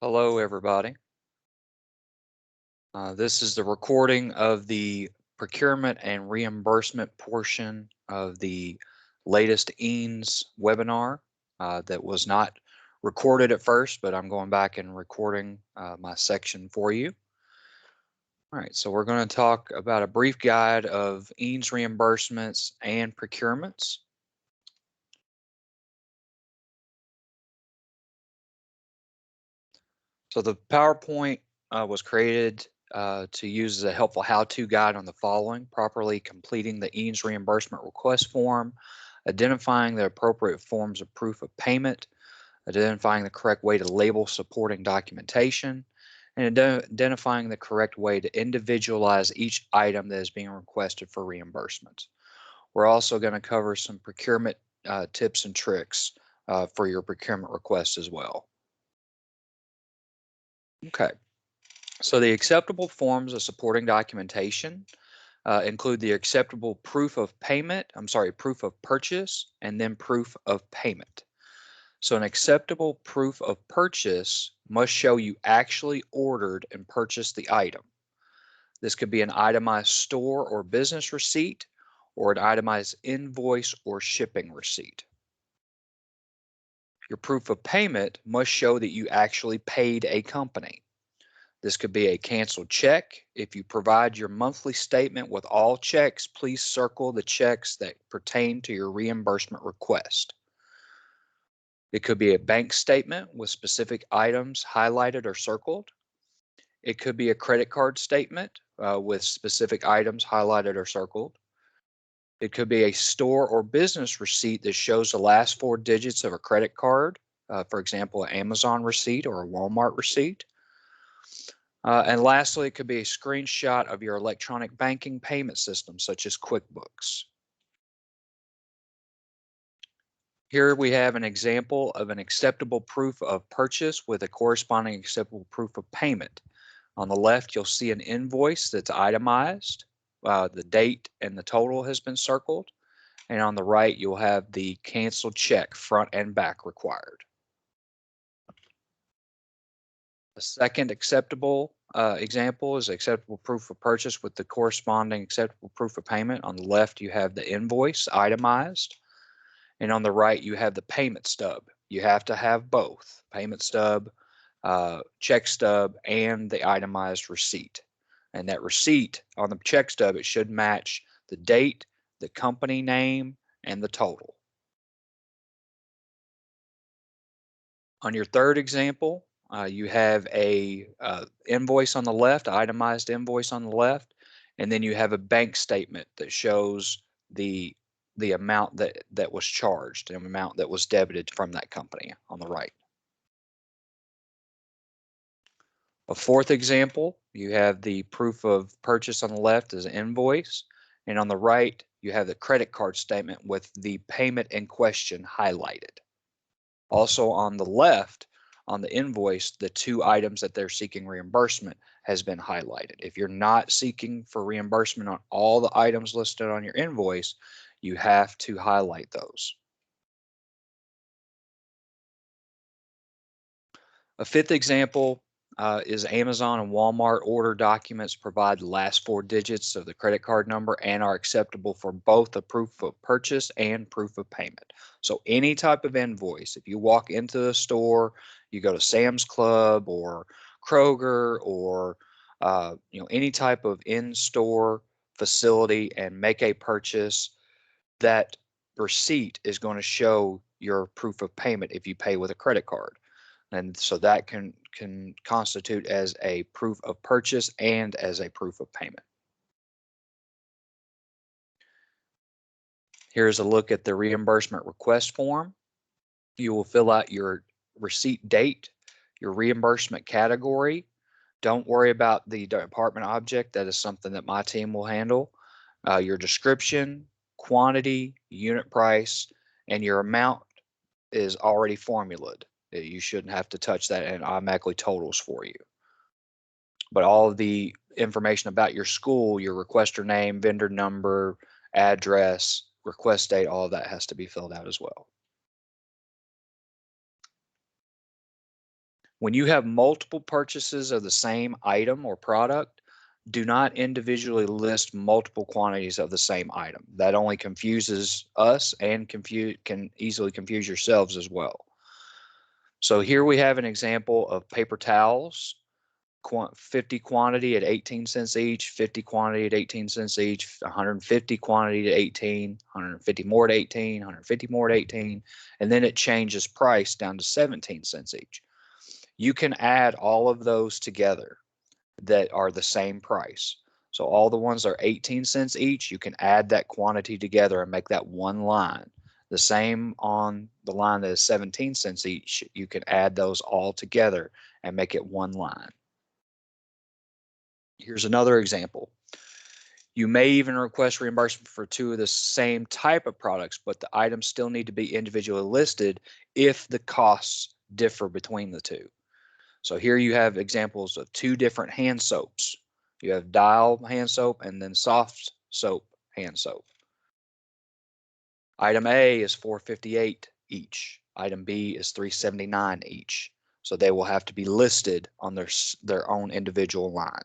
Hello, everybody. This is the recording of the procurement and reimbursement portion of the latest EANS webinar that was not recorded at first, but I'm going back and recording my section for you. All right, so we're going to talk about a brief guide of EANS reimbursements and procurements. So the PowerPoint was created to use as a helpful how-to guide on the following: properly completing the EANS reimbursement request form, identifying the appropriate forms of proof of payment, identifying the correct way to label supporting documentation, and identifying the correct way to individualize each item that is being requested for reimbursement. We're also going to cover some procurement tips and tricks for your procurement request as well. Okay. So the acceptable forms of supporting documentation include the acceptable proof of purchase, and then proof of payment. So an acceptable proof of purchase must show you actually ordered and purchased the item. This could be an itemized store or business receipt, or an itemized invoice or shipping receipt. Your proof of payment must show that you actually paid a company. This could be a canceled check. If you provide your monthly statement with all checks, please circle the checks that pertain to your reimbursement request. It could be a bank statement with specific items highlighted or circled. It could be a credit card statement with specific items highlighted or circled. It could be a store or business receipt that shows the last 4 digits of a credit card, for example, an Amazon receipt or a Walmart receipt. And lastly, it could be a screenshot of your electronic banking payment system, such as QuickBooks. Here we have an example of an acceptable proof of purchase with a corresponding acceptable proof of payment. On the left, you'll see an invoice that's itemized. The date and the total has been circled. And on the right, you'll have the canceled check front and back required. The second acceptable example is acceptable proof of purchase with the corresponding acceptable proof of payment. On the left, you have the invoice itemized, and on the right, you have the payment stub. You have to have both: payment stub, check stub, and the itemized receipt. And that receipt on the check stub, it should match the date, the company name, and the total. On your third example, you have a invoice on the left, itemized invoice on the left, and then you have a bank statement that shows the amount that was charged, the amount that was debited from that company on the right. A fourth example, you have the proof of purchase on the left as an invoice, and on the right, you have the credit card statement with the payment in question highlighted. Also on the left, on the invoice, the 2 items that they're seeking reimbursement has been highlighted. If you're not seeking for reimbursement on all the items listed on your invoice, you have to highlight those. A fifth example is Amazon and Walmart order documents provide the last 4 digits of the credit card number and are acceptable for both the proof of purchase and proof of payment. So any type of invoice, if you walk into the store, you go to Sam's Club or Kroger or any type of in-store facility and make a purchase, that receipt is going to show your proof of payment if you pay with a credit card. And so that can constitute as a proof of purchase and as a proof of payment. Here's a look at the reimbursement request form. You will fill out your receipt date, your reimbursement category. Don't worry about the department object. That is something that my team will handle. Your description, quantity, unit price, and your amount is already formulated. You shouldn't have to touch that, and it automatically totals for you. But all of the information about your school, your requester name, vendor number, address, request date, all of that has to be filled out as well. When you have multiple purchases of the same item or product, do not individually list multiple quantities of the same item. That only confuses us and can easily confuse yourselves as well. So here we have an example of paper towels, 50 quantity at 18 cents each, 50 quantity at 18 cents each, 150 quantity at 18, 150 more at 18, 150 more at 18, and then it changes price down to 17 cents each. You can add all of those together that are the same price. So all the ones that are 18 cents each, you can add that quantity together and make that one line. The same on the line that is 17 cents each, you can add those all together and make it one line. Here's another example. You may even request reimbursement for two of the same type of products, but the items still need to be individually listed if the costs differ between the two. So here you have examples of two different hand soaps. You have dial hand soap and then soft soap hand soap. Item A is $4.58 each. Item B is $3.79 each. So they will have to be listed on their own individual line.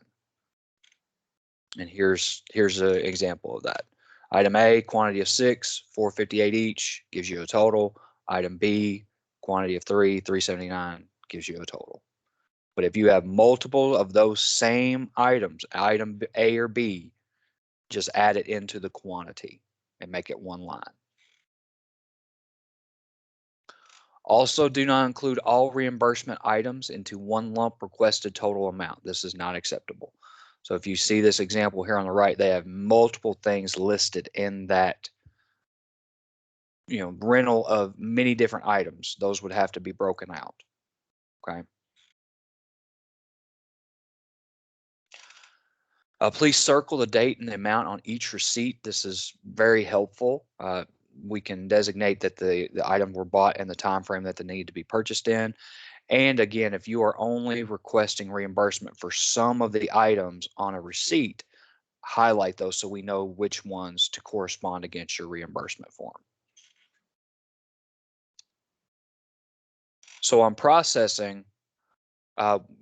And here's an example of that. Item A, quantity of 6, $4.58 each, gives you a total. Item B, quantity of 3, $3.79, gives you a total. But if you have multiple of those same items, item A or B, just add it into the quantity and make it one line. Also, do not include all reimbursement items into one lump requested total amount. This is not acceptable. So if you see this example here on the right, they have multiple things listed in that, rental of many different items. Those would have to be broken out. Okay. Please circle the date and the amount on each receipt. This is very helpful. We can designate that the item were bought and the time frame that they need to be purchased in. And again, if you are only requesting reimbursement for some of the items on a receipt, highlight those so we know which ones to correspond against your reimbursement form. So on processing,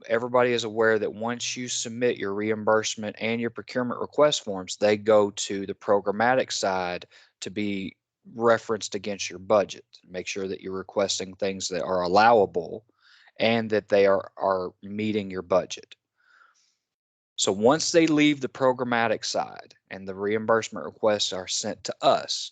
everybody is aware that once you submit your reimbursement and your procurement request forms, they go to the programmatic side to be referenced against your budget. Make sure that you're requesting things that are allowable and that they are meeting your budget. So once they leave the programmatic side and the reimbursement requests are sent to us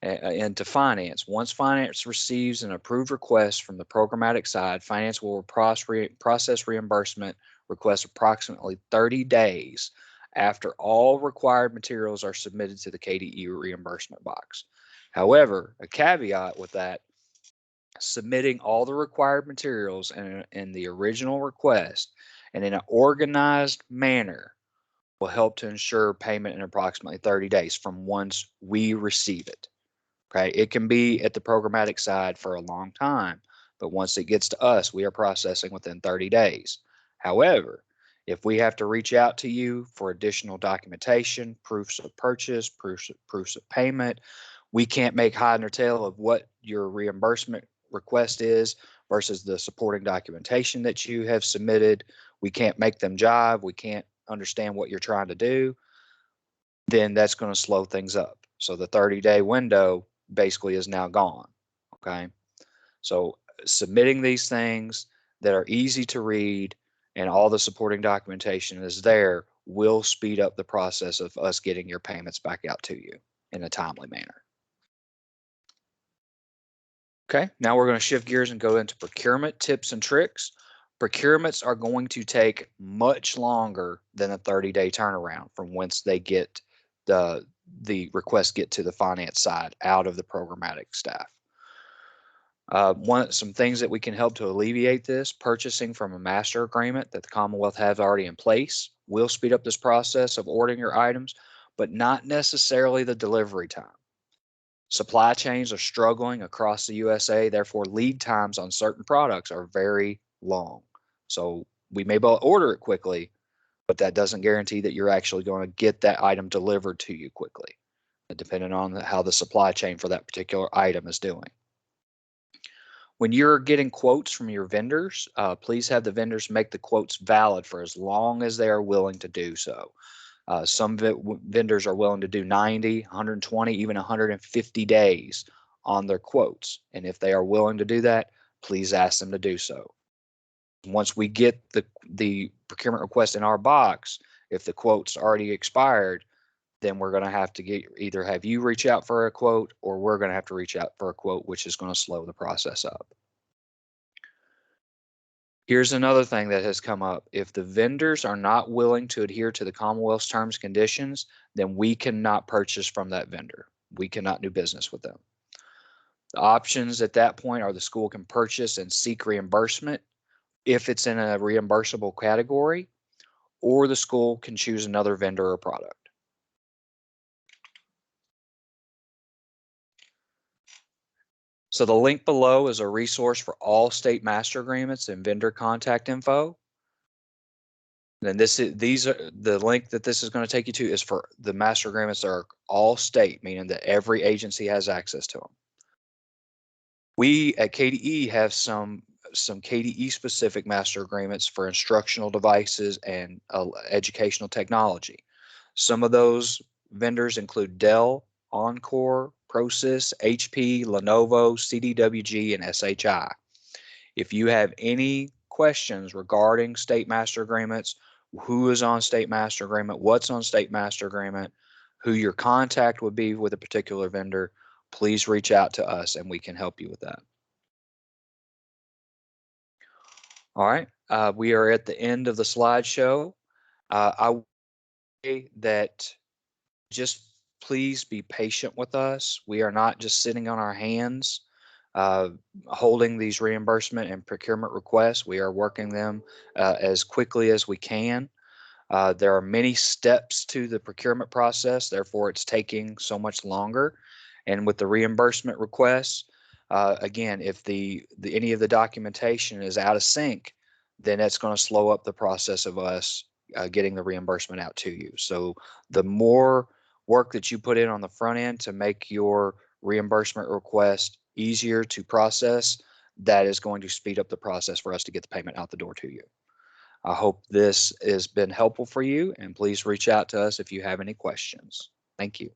and to finance, once finance receives an approved request from the programmatic side, finance will process reimbursement requests approximately 30 days after all required materials are submitted to the KDE reimbursement box. However, a caveat with that, submitting all the required materials in the original request and in an organized manner will help to ensure payment in approximately 30 days from once we receive it. Okay, it can be at the programmatic side for a long time, but once it gets to us, we are processing within 30 days. However, if we have to reach out to you for additional documentation, proofs of purchase, proofs of payment, we can't make hide nor tail of what your reimbursement request is versus the supporting documentation that you have submitted. We can't make them jive. We can't understand what you're trying to do. Then that's going to slow things up. So the 30-day window basically is now gone. Okay. So submitting these things that are easy to read and all the supporting documentation is there will speed up the process of us getting your payments back out to you in a timely manner. Okay, now we're going to shift gears and go into procurement tips and tricks. Procurements are going to take much longer than a 30-day turnaround from whence they get the requests get to the finance side out of the programmatic staff. Some things that we can help to alleviate this: purchasing from a master agreement that the Commonwealth has already in place will speed up this process of ordering your items, but not necessarily the delivery time. Supply chains are struggling across the USA, therefore lead times on certain products are very long. So we may be able to order it quickly, but that doesn't guarantee that you're actually going to get that item delivered to you quickly, depending on how the supply chain for that particular item is doing. When you're getting quotes from your vendors, please have the vendors make the quotes valid for as long as they are willing to do so. Some vendors are willing to do 90, 120, even 150 days on their quotes. And if they are willing to do that, please ask them to do so. Once we get the procurement request in our box, if the quote's already expired, then we're going to have to either have you reach out for a quote, or we're going to have to reach out for a quote, which is going to slow the process up. Here's another thing that has come up. If the vendors are not willing to adhere to the Commonwealth's terms and conditions, then we cannot purchase from that vendor. We cannot do business with them. The options at that point are the school can purchase and seek reimbursement if it's in a reimbursable category, or the school can choose another vendor or product. So the link below is a resource for all state master agreements and vendor contact info. Then these are the link that this is going to take you to is for the master agreements that are all state, meaning that every agency has access to them. We at KDE have some KDE specific master agreements for instructional devices and educational technology. Some of those vendors include Dell, Encore, ProSys, HP, Lenovo, CDWG, and SHI. If you have any questions regarding state master agreements, who is on state master agreement, what's on state master agreement, who your contact would be with a particular vendor, please reach out to us and we can help you with that. All right, we are at the end of the slideshow. I would say that just please be patient with us. We are not just sitting on our hands holding these reimbursement and procurement requests. We are working them as quickly as we can. There are many steps to the procurement process, therefore it's taking so much longer. And with the reimbursement requests, again, if any of the documentation is out of sync, then that's going to slow up the process of us getting the reimbursement out to you. So the more work that you put in on the front end to make your reimbursement request easier to process, that is going to speed up the process for us to get the payment out the door to you. I hope this has been helpful for you, and please reach out to us if you have any questions. Thank you.